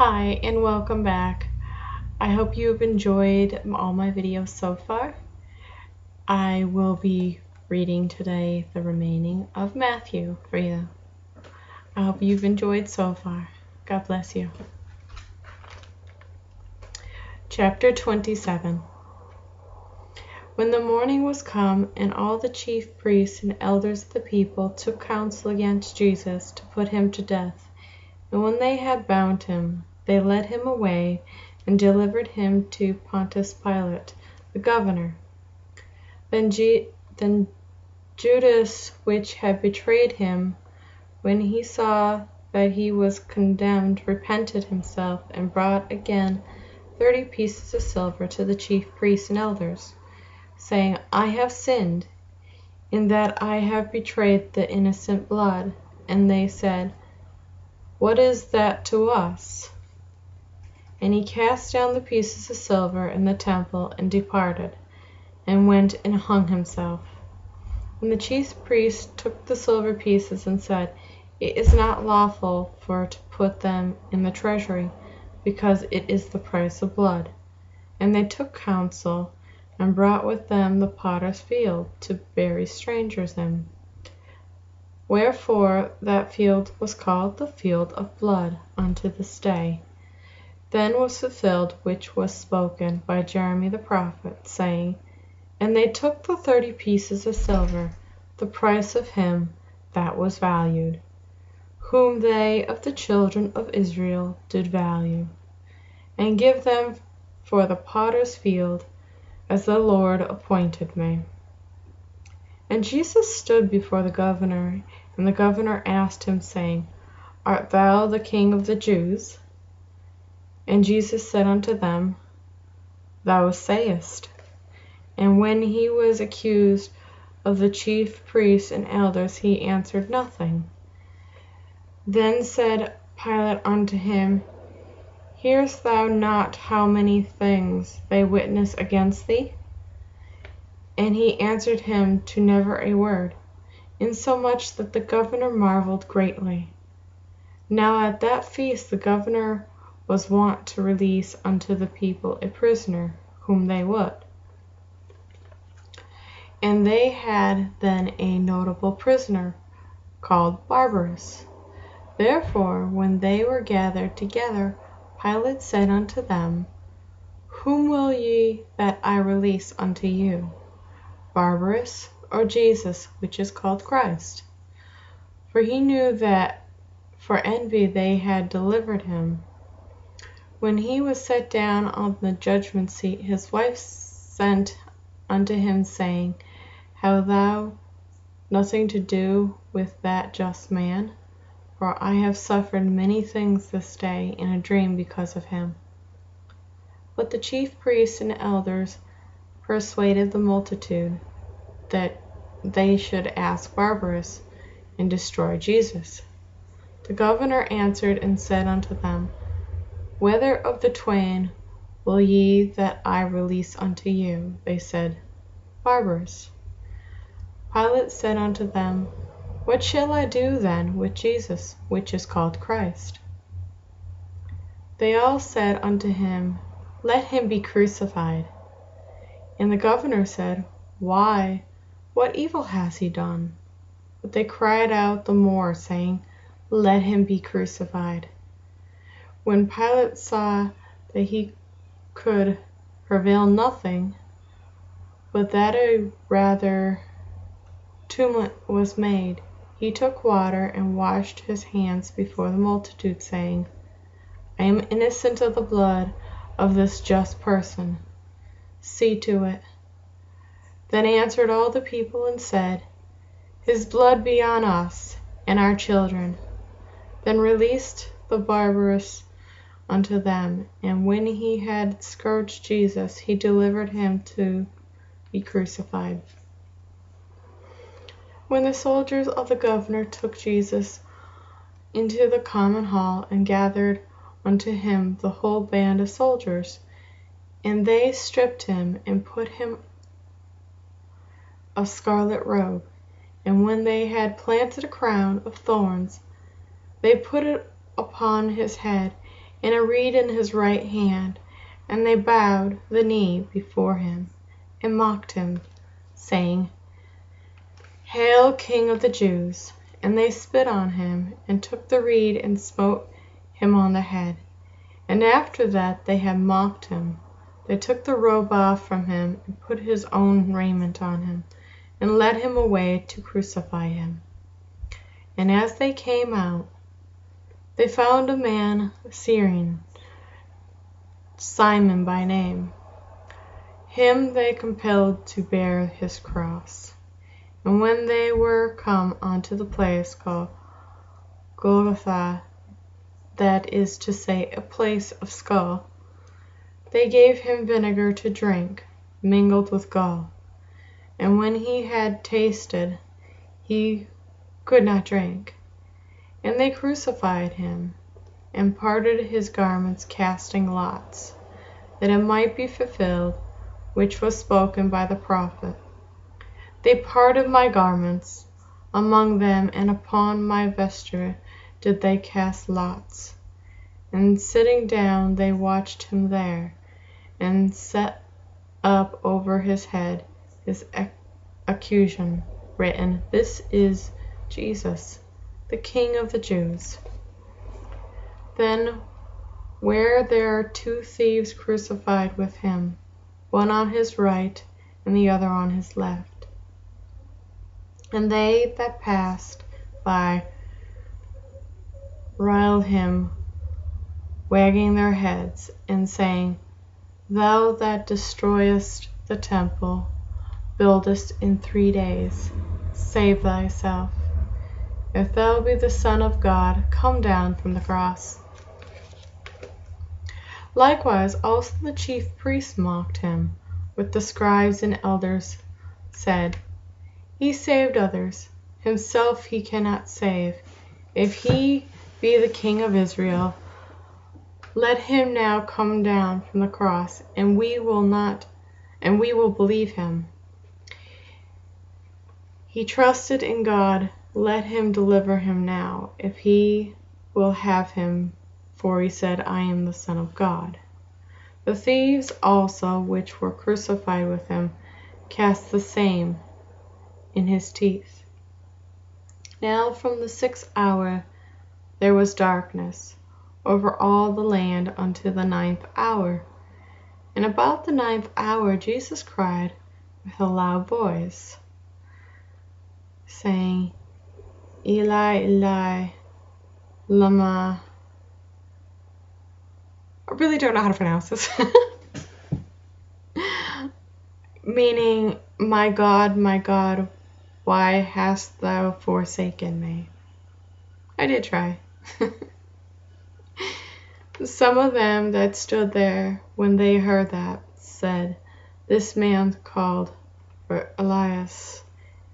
Hi and welcome back. I hope you've enjoyed all my videos so far. I will be reading today the remaining of Matthew for you. I hope you've enjoyed so far. God bless you. Chapter 27. When the morning was come, and all the chief priests and elders of the people took counsel against Jesus to put him to death, and when they had bound him, they led him away and delivered him to Pontius Pilate, the governor. Then Judas, which had betrayed him, when he saw that he was condemned, repented himself, and brought again 30 pieces of silver to the chief priests and elders, saying, I have sinned, in that I have betrayed the innocent blood. And they said, What is that to us? And he cast down the pieces of silver in the temple, and departed, and went and hung himself. And the chief priest took the silver pieces, and said, It is not lawful to put them in the treasury, because it is the price of blood. And they took counsel, and brought with them the potter's field, to bury strangers in. Wherefore that field was called the field of blood unto this day. Then was fulfilled which was spoken by Jeremy the prophet, saying, And they took the 30 pieces of silver, the price of him that was valued, whom they of the children of Israel did value, and give them for the potter's field, as the Lord appointed me. And Jesus stood before the governor, and the governor asked him, saying, Art thou the King of the Jews? And Jesus said unto them, Thou sayest. And when he was accused of the chief priests and elders, he answered nothing. Then said Pilate unto him, Hearest thou not how many things they witness against thee? And he answered him to never a word, insomuch that the governor marveled greatly. Now at that feast the governor was wont to release unto the people a prisoner, whom they would. And they had then a notable prisoner, called Barabbas. Therefore, when they were gathered together, Pilate said unto them, Whom will ye that I release unto you, Barabbas, or Jesus, which is called Christ? For he knew that for envy they had delivered him. When he was set down on the judgment seat, his wife sent unto him, saying, Have thou nothing to do with that just man? For I have suffered many things this day in a dream because of him. But the chief priests and elders persuaded the multitude that they should ask Barabbas, and destroy Jesus. The governor answered and said unto them, Whether of the twain will ye that I release unto you? They said, Barabbas. Pilate said unto them, What shall I do then with Jesus, which is called Christ? They all said unto him, Let him be crucified. And the governor said, Why? What evil has he done? But they cried out the more, saying, Let him be crucified. When Pilate saw that he could prevail nothing, but that a rather tumult was made, he took water and washed his hands before the multitude, saying, I am innocent of the blood of this just person. See to it. Then answered all the people and said, His blood be on us and our children. Then released the Barabbas unto them, and when he had scourged Jesus, he delivered him to be crucified. When the soldiers of the governor took Jesus into the common hall, and gathered unto him the whole band of soldiers, and they stripped him, and put him a scarlet robe, and when they had planted a crown of thorns, they put it upon his head, and a reed in his right hand. And they bowed the knee before him, and mocked him, saying, Hail, King of the Jews! And they spit on him, and took the reed, and smote him on the head. And after that they had mocked him, they took the robe off from him, and put his own raiment on him, and led him away to crucify him. And as they came out, they found a man, Cyrene, Simon by name. Him they compelled to bear his cross. And when they were come unto the place called Golgotha, that is to say, a place of skull, they gave him vinegar to drink, mingled with gall. And when he had tasted, he could not drink. And they crucified him, and parted his garments, casting lots, that it might be fulfilled, which was spoken by the prophet. They parted my garments among them, and upon my vesture did they cast lots. And sitting down, they watched him there, and set up over his head his accusation, written, This is Jesus, the King of the Jews. Then were there 2 thieves crucified with him, one on his right, and the other on his left. And they that passed by reviled him, wagging their heads, and saying, Thou that destroyest the temple, buildest in 3 days, save thyself. If thou be the Son of God, come down from the cross. Likewise also the chief priests mocked him, with the scribes and elders said, He saved others, himself he cannot save. If he be the King of Israel, let him now come down from the cross, and we will believe him. He trusted in God, let him deliver him now, if he will have him, for he said, I am the Son of God. The thieves also, which were crucified with him, cast the same in his teeth. Now from the 6th hour there was darkness over all the land unto the 9th hour. And about the 9th hour Jesus cried with a loud voice, saying, Eli, Eli, lama. I really don't know how to pronounce this. Meaning, my God, why hast thou forsaken me? I did try. Some of them that stood there, when they heard that, said, This man called for Elias.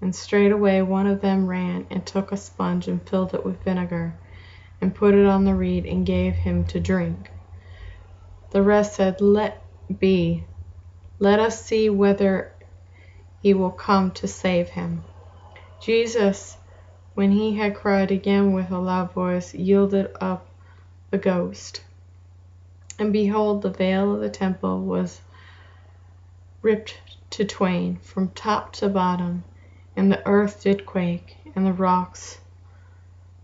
And straightway one of them ran, and took a sponge, and filled it with vinegar, and put it on the reed, and gave him to drink. The rest said, Let be. Let us see whether he will come to save him. Jesus, when he had cried again with a loud voice, yielded up the ghost. And behold, the veil of the temple was ripped to twain, from top to bottom, and the earth did quake, and the rocks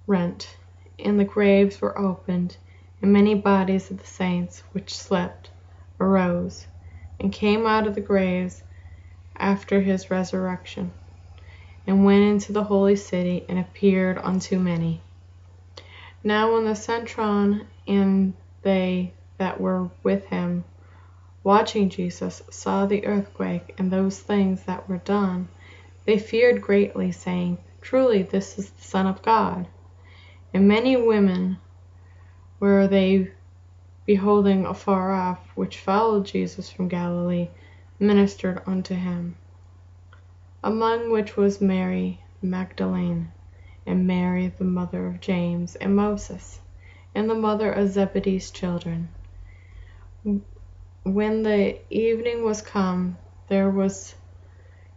rent, and the graves were opened, and many bodies of the saints which slept arose, and came out of the graves after his resurrection, and went into the holy city, and appeared unto many. Now when the centurion and they that were with him, watching Jesus, saw the earthquake and those things that were done, they feared greatly, saying, Truly this is the Son of God. And many women were they beholding afar off, which followed Jesus from Galilee, ministered unto him. Among which was Mary Magdalene, and Mary the mother of James and Moses, and the mother of Zebedee's children. When the evening was come, there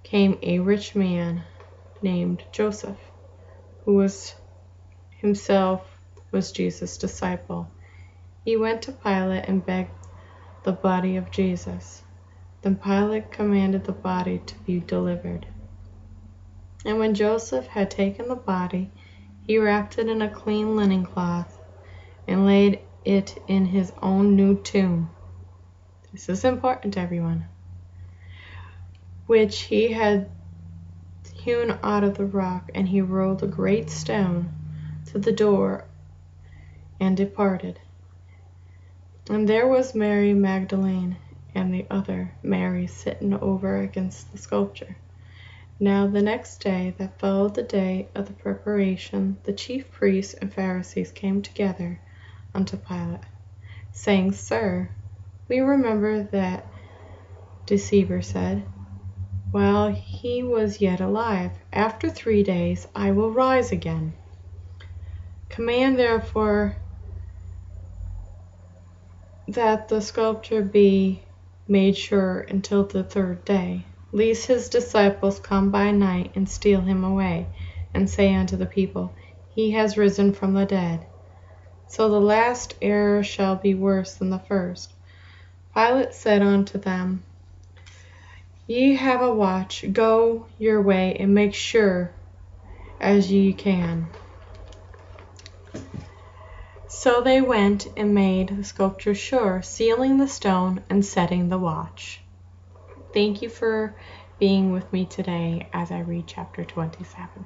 came a rich man named Joseph, who himself was Jesus' disciple, He went to Pilate and begged the body of Jesus. Then Pilate commanded the body to be delivered. And when Joseph had taken the body, he wrapped it in a clean linen cloth and laid it in his own new tomb. This is important, everyone. Which he had hewn out of the rock, and he rolled a great stone to the door and departed. And there was Mary Magdalene and the other Mary sitting over against the sculpture. Now the next day that followed the day of the preparation, the chief priests and Pharisees came together unto Pilate, saying, Sir, we remember that deceiver said, while he was yet alive, after 3 days I will rise again. Command therefore that the sculpture be made sure until the 3rd day, lest his disciples come by night and steal him away, and say unto the people, He has risen from the dead. So the last error shall be worse than the first. Pilate said unto them, Ye have a watch, go your way, and make sure as ye can. So they went and made the sculpture sure, sealing the stone and setting the watch. Thank you for being with me today as I read chapter 27.